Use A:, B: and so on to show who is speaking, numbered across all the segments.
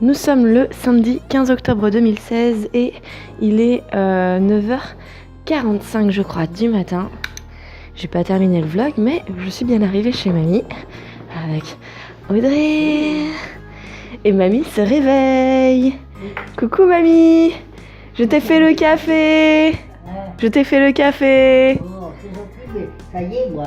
A: Nous sommes le samedi 15 octobre 2016 et il est 9h45 je crois du matin. J'ai pas terminé le vlog mais je suis bien arrivée chez mamie avec Audrey. Et mamie se réveille. Coucou mamie, je t'ai fait le café. Je t'ai fait le café.
B: Oh, c'est gentil, mais ça y est, moi,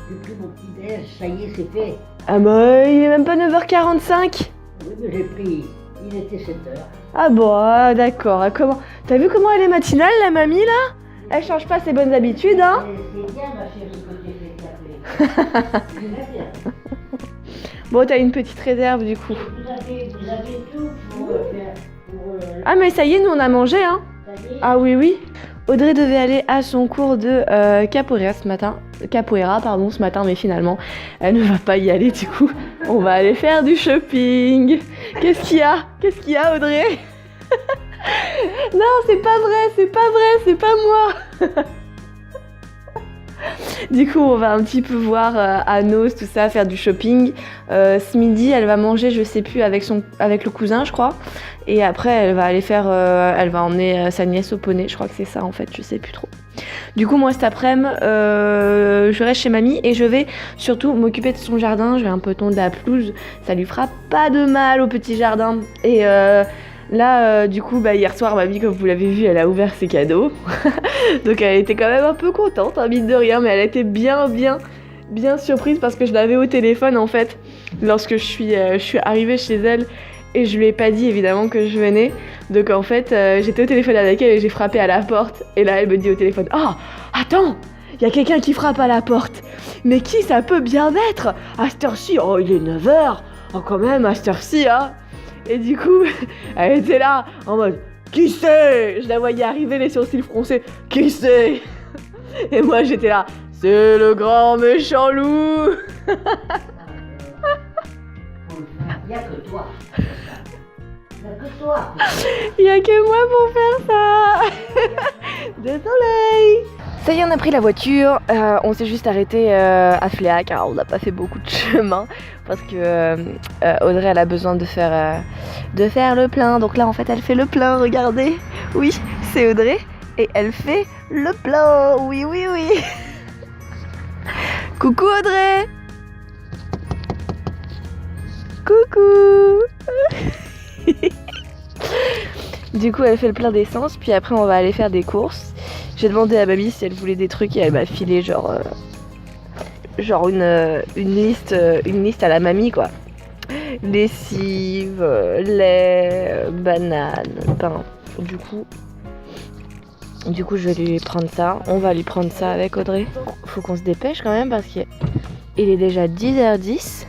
B: j'ai pris mon petit déj, ça y est, c'est fait.
A: Ah bah il est même pas 9h45.
B: Oui, mais j'ai pris, il était 7h.
A: Ah bon, d'accord. Comment... T'as vu comment elle est matinale la mamie là? Elle change pas ses bonnes habitudes hein.
B: C'est bien ma chérie que j'ai fait le café. C'est bien.
A: Bon, t'as une petite réserve du coup.
B: Vous avez tout pour faire...
A: Ah mais ça y est, nous on a mangé hein.
B: Ça y est.
A: Ah oui oui. Audrey devait aller à son cours de capoeira ce matin, ce matin, mais finalement elle ne va pas y aller du coup. On va aller faire du shopping. Qu'est-ce qu'il y a Audrey? Non, c'est pas vrai, c'est pas moi. Du coup, on va un petit peu voir Anos, tout ça, faire du shopping. Ce midi, elle va manger, je sais plus, avec le cousin, je crois. Et après, elle va aller faire, elle va emmener sa nièce au poney. Je crois que c'est ça, en fait, je sais plus trop. Du coup, moi, cet après-midi, je reste chez mamie et je vais surtout m'occuper de son jardin. Je vais un peu tondre la pelouse. Ça lui fera pas de mal au petit jardin. Et là, du coup, hier soir, mamie, comme vous l'avez vu, elle a ouvert ses cadeaux. Donc elle était quand même un peu contente, hein, mine de rien, mais elle était bien surprise parce que je l'avais au téléphone en fait lorsque je suis arrivée chez elle et je lui ai pas dit évidemment que je venais. Donc en fait, j'étais au téléphone avec elle et j'ai frappé à la porte et là elle me dit au téléphone: "Oh, attends, il y a quelqu'un qui frappe à la porte. Mais qui ça peut bien être à cette heure-ci? Oh, il est 9h. Oh quand même à cette heure-ci hein." Et du coup, elle était là en mode: "Qui c'est?" Je la voyais arriver les sourcils froncés. "Qui c'est?" Et moi j'étais là: "C'est le grand méchant loup."
B: Il n'y a que toi. Il n'y a que toi.
A: Il y a que moi pour faire ça. Désolée. Ça y est, on a pris la voiture. On s'est juste arrêté à Fléac. Alors, on n'a pas fait beaucoup de chemin parce que Audrey elle a besoin de faire le plein. Donc là, en fait, elle fait le plein. Regardez. Oui, c'est Audrey et elle fait le plein. Oui. Coucou Audrey. Coucou. Du coup, elle fait le plein d'essence. Puis après, on va aller faire des courses. J'ai demandé à mamie si elle voulait des trucs et elle m'a filé genre une liste à la mamie quoi. Lessive, lait, banane, pain. Du coup je vais lui prendre ça. On va lui prendre ça avec Audrey. Faut qu'on se dépêche quand même parce qu'il est déjà 10h10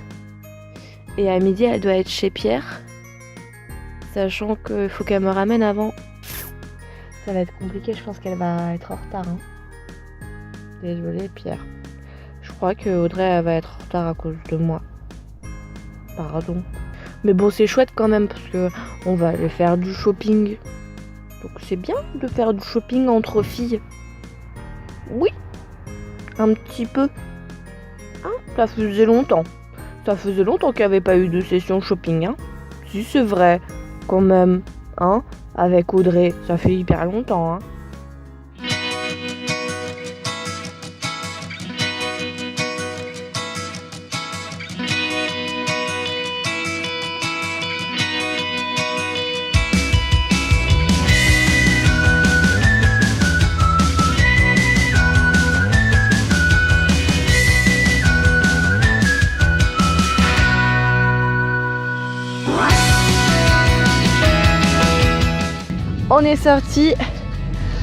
A: et à midi elle doit être chez Pierre. Sachant qu'il faut qu'elle me ramène avant. Ça va être compliqué, je pense qu'elle va être en retard. Hein. Désolée Pierre. Je crois que Audrey elle va être en retard à cause de moi. Pardon. Mais bon, c'est chouette quand même parce que on va aller faire du shopping. Donc c'est bien de faire du shopping entre filles. Oui. Un petit peu. Hein, ça faisait longtemps. Ça faisait longtemps qu'il n'y avait pas eu de session shopping. Hein. Si c'est vrai, quand même. Hein. Avec Audrey, ça fait hyper longtemps, hein. On est sorti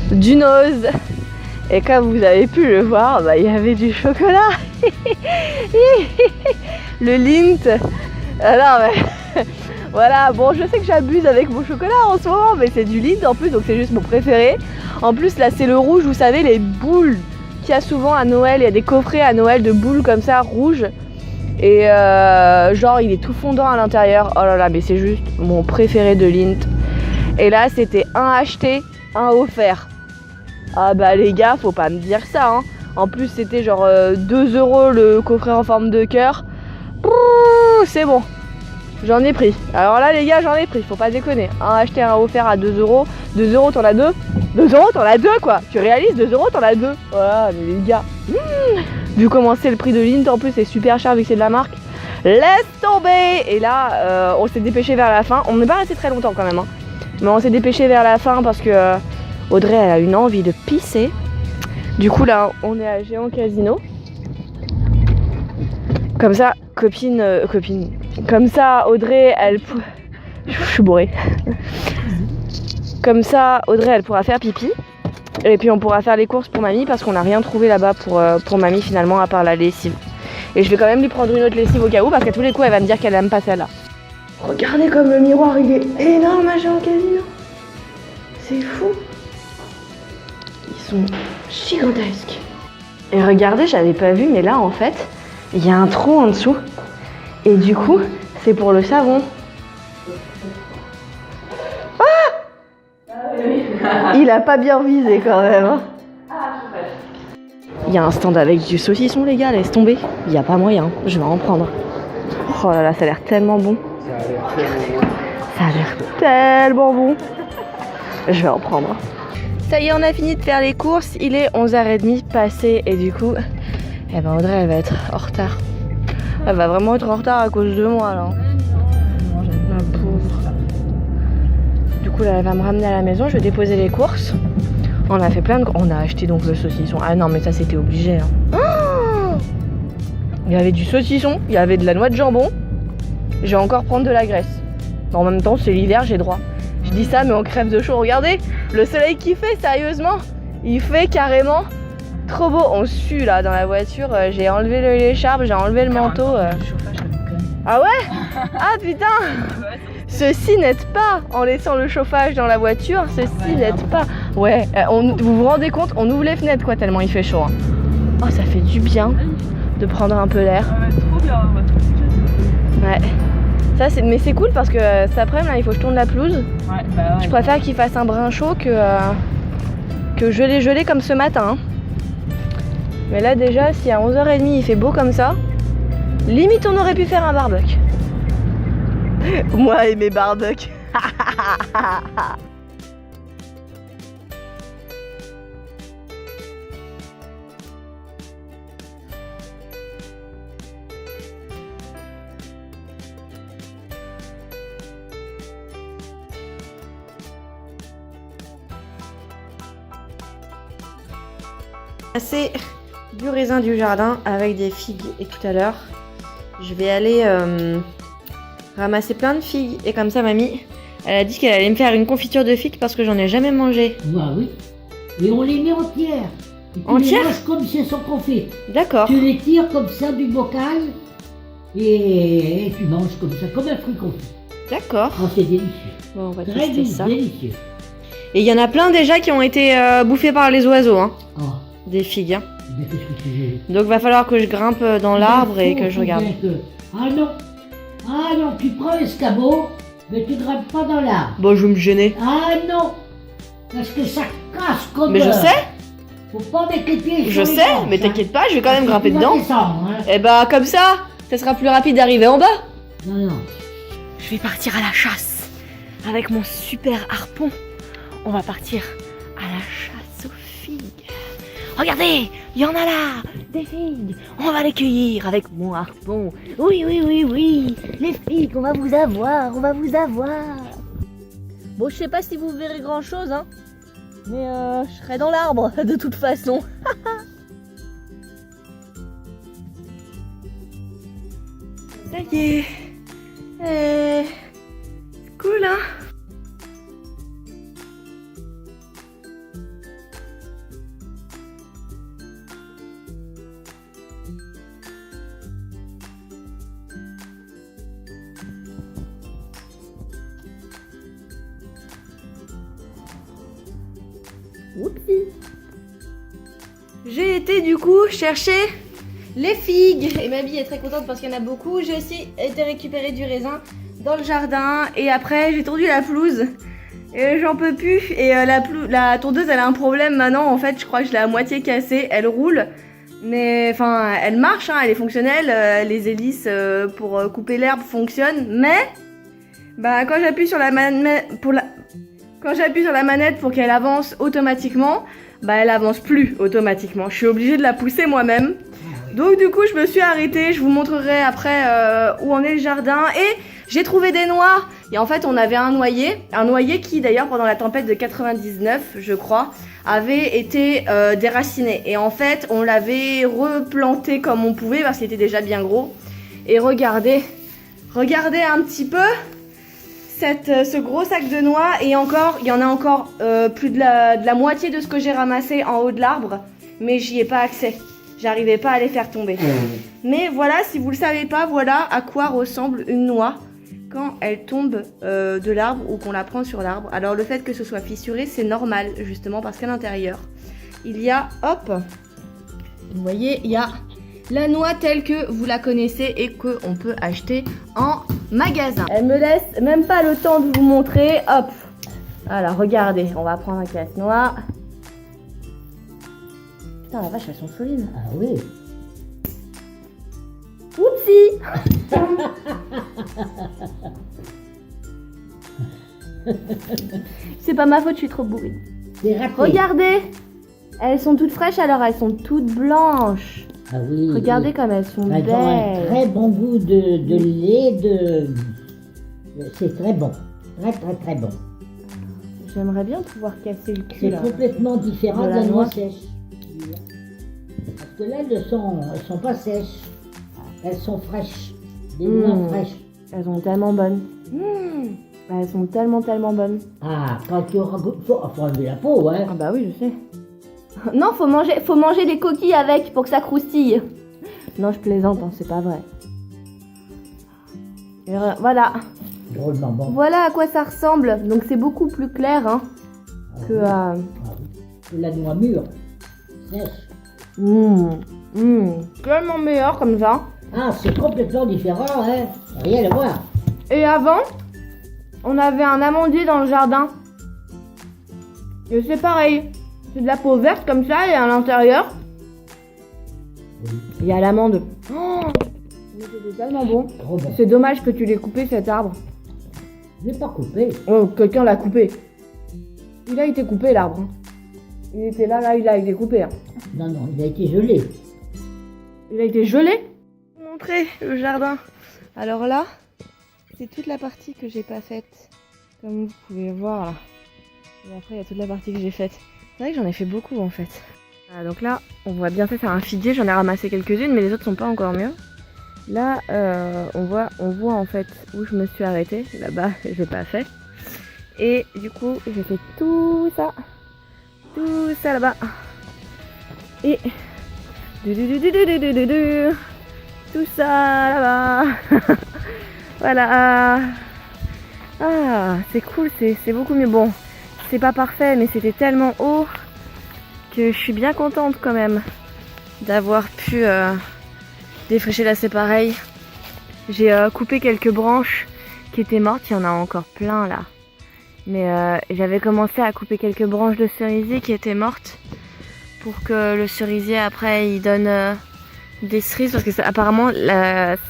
A: du Nose et comme vous avez pu le voir, il y avait du chocolat. Le Lindt. Alors voilà, bon je sais que j'abuse avec mon chocolat en ce moment, mais c'est du Lindt en plus, donc c'est juste mon préféré. En plus là c'est le rouge, vous savez les boules qu'il y a souvent à Noël, il y a des coffrets à Noël de boules comme ça rouges. Et genre il est tout fondant à l'intérieur. Oh là là, mais c'est juste mon préféré de Lindt. Et là c'était un acheté, un offert. Ah bah les gars, faut pas me dire ça hein. En plus c'était genre 2 € le coffret en forme de cœur. C'est bon. J'en ai pris. Alors là les gars, j'en ai pris, faut pas déconner. Un acheté, un offert à 2 euros. 2 euros, t'en as deux. 2 euros, t'en as deux quoi. Tu réalises, 2 euros, t'en as deux. Voilà, mais les gars. Vu comment c'est le prix de l'Int, en plus c'est super cher vu que c'est de la marque. Laisse tomber. Et là, on s'est dépêché vers la fin. On n'est pas resté très longtemps quand même. Hein. Mais on s'est dépêché vers la fin parce que Audrey elle a une envie de pisser. Du coup là, on est à Géant Casino. Comme ça, copine. Comme ça, Audrey, elle... Je suis bourrée. Comme ça, Audrey, elle pourra faire pipi. Et puis on pourra faire les courses pour mamie parce qu'on n'a rien trouvé là-bas pour mamie finalement à part la lessive. Et je vais quand même lui prendre une autre lessive au cas où parce qu'à tous les coups, elle va me dire qu'elle aime pas celle-là. Regardez comme le miroir, il est énorme à Géant Casino. C'est fou. Ils sont gigantesques. Et regardez, j'avais pas vu, mais là en fait, il y a un trou en dessous. Et du coup, c'est pour le savon. Ah! Il a pas bien visé quand même. Hein. Il y a un stand avec du saucisson, les gars, laisse tomber. Il n'y a pas moyen, je vais en prendre. Oh là là, ça a l'air tellement bon. Ça a l'air tellement bon. Je vais en prendre. Ça y est, on a fini de faire les courses. Il est 11h30 passé et du coup, eh ben Audrey, elle va être en retard. Elle va vraiment être en retard à cause de moi là. La pauvre. Du coup là elle va me ramener à la maison, je vais déposer les courses. On a fait plein de... On a acheté donc le saucisson. Ah non mais ça c'était obligé. Hein. Oh, il y avait du saucisson, il y avait de la noix de jambon. Je vais encore prendre de la graisse. En même temps c'est l'hiver, j'ai droit. Je dis ça mais on crève de chaud. Regardez le soleil qui fait, sérieusement. Il fait carrément... Trop beau, on sue là dans la voiture, j'ai enlevé l'écharpe, j'ai enlevé le manteau. Ah ouais? Ah putain! Ceci n'aide pas en laissant le chauffage dans la voiture, ceci n'aide pas. Ouais, vous vous rendez compte, on ouvre les fenêtres quoi tellement il fait chaud. Hein. Oh ça fait du bien de prendre un peu l'air.
C: Trop bien, on va tout
A: Ouais. Ça, mais c'est cool parce que cet après-midi là il faut que je tourne la pelouse.
C: Ouais, bah ouais.
A: Je préfère qu'il fasse un brin chaud que gelé comme ce matin. Hein. Mais là déjà, si à 11h30 il fait beau comme ça, limite on aurait pu faire un barbecue. Moi et mes barbecues. C'est du raisin du jardin avec des figues et tout à l'heure je vais aller ramasser plein de figues et comme ça mamie elle a dit qu'elle allait me faire une confiture de figues parce que j'en ai jamais mangé.
B: Bah oui. Et on les met entières. Et tu
A: Entières
B: les manges comme si elles sont confites.
A: D'accord.
B: Tu les tires comme ça du bocal et tu manges comme ça, comme un fruit confit.
A: D'accord.
B: Oh, c'est délicieux.
A: Bon, on va
B: Très
A: tester ça.
B: délicieux.
A: Et il y en a plein déjà qui ont été bouffés par les oiseaux, hein.
B: Oh,
A: Des figues. Hein.
B: mais qu'est-ce que tu veux?
A: Donc va falloir que je grimpe dans l'arbre et que je regarde.
B: Ah non, tu prends l'escabeau, mais tu grimpes pas dans l'arbre.
A: Bon, je vais me gêner.
B: Ah non, parce que ça casse comme...
A: Mais je sais,
B: Faut pas mettre les pieds
A: je
B: sur les
A: sais,
B: branches,
A: mais
B: hein.
A: t'inquiète pas, je vais quand même grimper
B: Tu vas
A: dedans.
B: descendre, hein.
A: Et bah comme ça sera plus rapide d'arriver en bas.
B: Non.
A: Je vais partir à la chasse avec mon super harpon. On va partir à la chasse aux figues. Regardez, il y en a là, des figues. On va les cueillir avec mon harpon. Oui, les figues, on va vous avoir. Bon, je sais pas si vous verrez grand chose, hein, mais je serai dans l'arbre de toute façon. Ça y est. C'est cool, hein. Oupsie. J'ai été du coup chercher les figues et ma vie est très contente parce qu'il y en a beaucoup. J'ai aussi été récupérer du raisin dans le jardin et après j'ai tondu la pelouse et j'en peux plus et la tondeuse elle a un problème maintenant en fait, je crois que je l'ai à moitié cassée, elle roule Mais enfin, elle marche, hein, elle est fonctionnelle. Les hélices pour couper l'herbe fonctionnent. Mais bah, quand j'appuie sur la manette pour qu'elle avance automatiquement, bah elle avance plus automatiquement. Je suis obligée de la pousser moi-même. Donc du coup, je me suis arrêtée. Je vous montrerai après où en est le jardin. Et j'ai trouvé des noix. Et en fait, on avait un noyer qui d'ailleurs pendant la tempête de 99, je crois, avait été déraciné. Et en fait, on l'avait replanté comme on pouvait parce qu'il était déjà bien gros. Et regardez un petit peu ce gros sac de noix. Et encore, il y en a encore plus de la moitié de ce que j'ai ramassé en haut de l'arbre. Mais j'y ai pas accès. J'arrivais pas à les faire tomber. Mais voilà, si vous le savez pas, voilà à quoi ressemble une noix quand elle tombe de l'arbre ou qu'on la prend sur l'arbre. Alors le fait que ce soit fissuré, c'est normal justement parce qu'à l'intérieur, il y a, hop, vous voyez, il y a la noix telle que vous la connaissez et qu'on peut acheter en magasin. Elle me laisse même pas le temps de vous montrer, hop. Alors regardez, on va prendre un casse-noix. Putain la vache, elles sont solides.
B: Ah oui.
A: Oupsie. C'est pas ma faute, je suis trop bourrine.
B: C'est raté.
A: Regardez, elles sont toutes fraîches alors elles sont toutes blanches.
B: Ah oui.
A: Regardez comme elles sont
B: Elles ont un
A: belles.
B: très bon goût de lait, c'est très bon. Très bon.
A: J'aimerais bien pouvoir casser le cul
B: C'est
A: là.
B: complètement différent
A: De
B: de
A: la
B: la noix
A: noix.
B: sèche. Parce que là, elles sont pas sèches. Elles sont fraîches. Des noix fraîches.
A: Elles sont tellement bonnes. Elles sont tellement bonnes.
B: Ah, quand tu auras faut enlever la peau, hein.
A: Ah bah oui, je sais. Non, faut manger les coquilles avec pour que ça croustille. Non, je plaisante, hein, c'est pas vrai. Et voilà.
B: Drôlement bon.
A: Voilà à quoi ça ressemble. Donc c'est beaucoup plus clair hein, que...
B: Ah oui. Que la noix mûre. Sèche.
A: Tellement meilleur comme ça.
B: Ah, c'est complètement différent, hein. Rien à voir.
A: Et avant, on avait un amandier dans le jardin. Et c'est pareil. C'est de la peau verte comme ça et à l'intérieur, il y a l'amande. Oh, mais c'était tellement bon.
B: Trop bon.
A: C'est dommage que tu l'aies coupé cet arbre.
B: Je l'ai pas coupé.
A: Oh, quelqu'un l'a coupé. Il a été coupé l'arbre. Hein. Il était là, il a été coupé. Hein.
B: Non, il a été gelé.
A: Il a été gelé. Je vais vous montrer le jardin. Alors là, c'est toute la partie que j'ai pas faite. Comme vous pouvez voir là. Et après, il y a toute la partie que j'ai faite. C'est vrai que j'en ai fait beaucoup en fait. Voilà, donc là, on voit bien ça, c'est un figuier. J'en ai ramassé quelques-unes, mais les autres sont pas encore mieux. Là, on voit en fait où je me suis arrêtée. Là-bas, j'ai pas fait. Et du coup, j'ai fait tout ça là-bas. Et tout ça là-bas. Voilà. Ah, c'est cool, c'est beaucoup mieux. Bon, c'est pas parfait, mais c'était tellement haut que je suis bien contente quand même d'avoir pu défricher. Là, c'est pareil. J'ai coupé quelques branches qui étaient mortes. Il y en a encore plein là. Mais j'avais commencé à couper quelques branches de cerisier qui étaient mortes pour que le cerisier après il donne des cerises parce que apparemment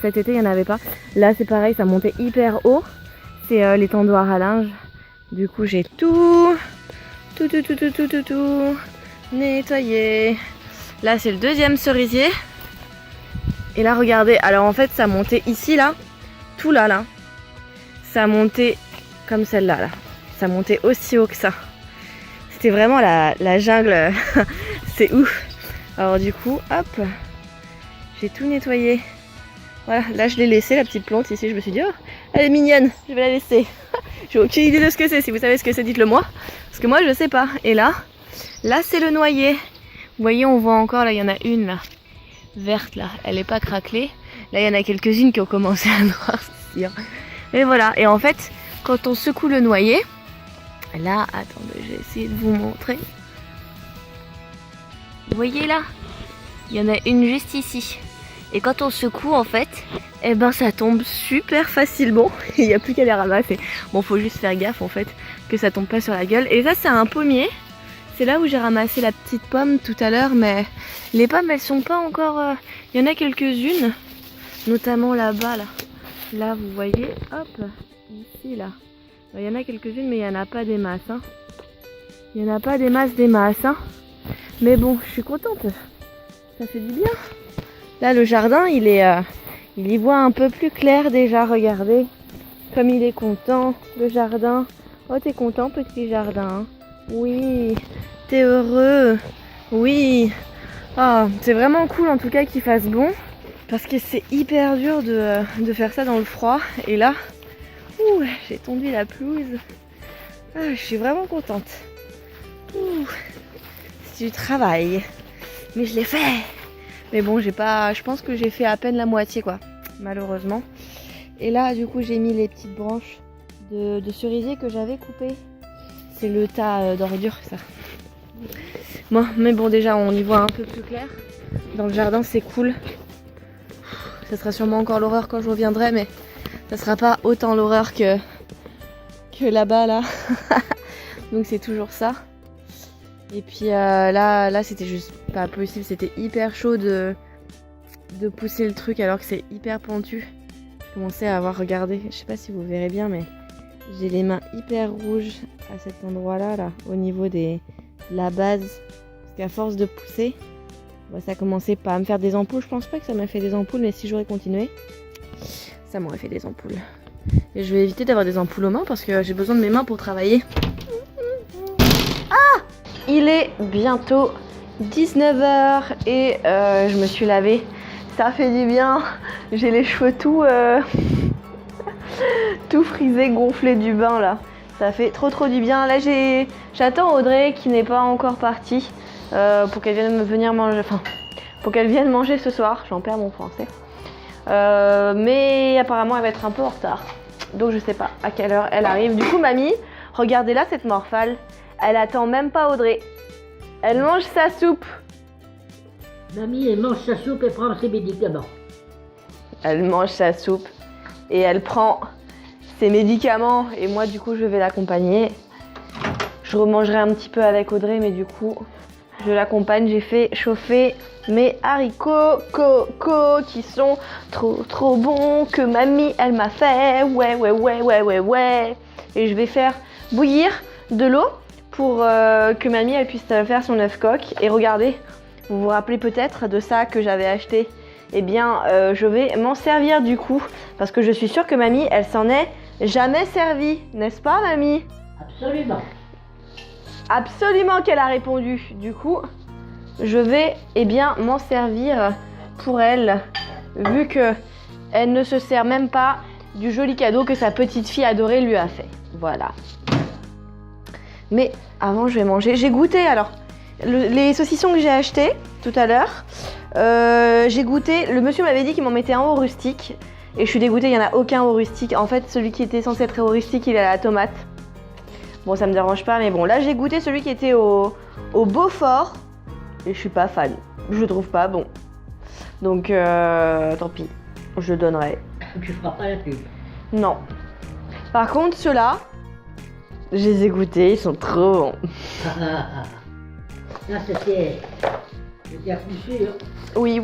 A: cet été il n'y en avait pas. Là c'est pareil, ça montait hyper haut. C'est les tendoirs à linge. Du coup j'ai tout nettoyé. Là c'est le deuxième cerisier. Et là regardez, alors en fait ça montait ici là, tout là. Ça montait comme celle-là là. Ça montait aussi haut que ça. C'était vraiment la jungle. C'est ouf. Alors du coup, hop, j'ai tout nettoyé. Voilà, là je l'ai laissé la petite plante ici. Je me suis dit, oh, elle est mignonne, je vais la laisser. J'ai aucune idée de ce que c'est. Si vous savez ce que c'est, dites-le moi. Parce que moi je sais pas. Et là c'est le noyer. Vous voyez, on voit encore, là il y en a une là, verte là. Elle est pas craquelée. Là il y en a quelques-unes qui ont commencé à noircir. Et voilà, et en fait, quand on secoue le noyer, là, attendez, je vais essayer de vous montrer. Vous voyez là, il y en a une juste ici. Et quand on secoue en fait, eh ben ça tombe super facilement. Il n'y a plus qu'à les ramasser. Bon, faut juste faire gaffe en fait que ça tombe pas sur la gueule. Et ça c'est un pommier. C'est là où j'ai ramassé la petite pomme tout à l'heure, mais les pommes elles sont pas encore... Il y en a quelques-unes, notamment là-bas, là. Là vous voyez, hop, ici là. Il y en a quelques-unes mais il n'y en a pas des masses. Hein. Il n'y en a pas des masses. Hein. Mais bon, je suis contente. Ça fait du bien. Là le jardin il y voit un peu plus clair déjà, regardez. Comme il est content, le jardin. Oh t'es content petit jardin hein. Oui, t'es heureux. Oui. Ah, c'est vraiment cool en tout cas qu'il fasse bon. Parce que c'est hyper dur de faire ça dans le froid. Et là, ouh, j'ai tondu la pelouse. Ah, je suis vraiment contente. Ouh, c'est du travail. Mais je l'ai fait. Mais bon, je pense que j'ai fait à peine la moitié quoi. Malheureusement. Et là, du coup, j'ai mis les petites branches de cerisier que j'avais coupées. C'est le tas d'ordures, ça. Bon, mais bon, déjà, on y voit un peu plus clair. Dans le jardin, c'est cool. Ça sera sûrement encore l'horreur quand je reviendrai, mais ça sera pas autant l'horreur que là-bas, là. Donc, c'est toujours ça. Et puis là, c'était juste pas possible. C'était hyper chaud de pousser le truc alors que c'est hyper pentu. Je commençais à avoir regardé, je sais pas si vous verrez bien, mais j'ai les mains hyper rouges à cet endroit-là, là, au niveau de la base. Parce qu'à force de pousser, bah, ça a commencé pas à me faire des ampoules. Je pense pas que ça m'a fait des ampoules, mais si j'aurais continué, ça m'aurait fait des ampoules. Et je vais éviter d'avoir des ampoules aux mains parce que j'ai besoin de mes mains pour travailler. Ah! Il est bientôt 19h et je me suis lavée. Ça fait du bien. J'ai les cheveux tout frisés, gonflés du bain là. Ça fait trop du bien. Là j'attends Audrey qui n'est pas encore partie pour qu'elle vienne venir manger. Enfin, pour qu'elle vienne manger ce soir. J'en perds mon français. Mais apparemment elle va être un peu en retard. Donc je sais pas à quelle heure elle arrive. Du coup mamie, regardez là cette morphale. Elle attend même pas Audrey. Elle mange sa soupe.
B: Mamie, elle mange sa soupe et prend ses médicaments.
A: Elle mange sa soupe et elle prend ses médicaments. Et moi, du coup, je vais l'accompagner. Je remangerai un petit peu avec Audrey, mais du coup, je l'accompagne. J'ai fait chauffer mes haricots coco qui sont trop bons que mamie, elle m'a fait. Ouais. Et je vais faire bouillir de l'eau pour que mamie, elle puisse faire son œuf coq. Et regardez. Vous vous rappelez peut-être de ça que j'avais acheté. Eh bien, je vais m'en servir du coup. Parce que je suis sûre que mamie, elle s'en est jamais servie. N'est-ce pas, mamie?
B: Absolument.
A: Absolument qu'elle a répondu. Du coup, je vais bien m'en servir pour elle. Vu que elle ne se sert même pas du joli cadeau que sa petite fille adorée lui a fait. Voilà. Mais avant, je vais manger. J'ai goûté alors. Les saucissons que j'ai achetés tout à l'heure, j'ai goûté. Le monsieur m'avait dit qu'il m'en mettait un au rustique. Et je suis dégoûtée, il n'y en a aucun au rustique. En fait, celui qui était censé être au rustique, il est à la tomate. Bon, ça me dérange pas, mais bon. Là, j'ai goûté celui qui était au Beaufort. Et je suis pas fan. Je le trouve pas bon. Donc, tant pis. Je donnerai.
B: Tu feras pas la pub.
A: Non. Par contre, ceux-là, je les ai goûtés, ils sont trop bons.
B: Là, c'était à coup sûr.
A: Oui.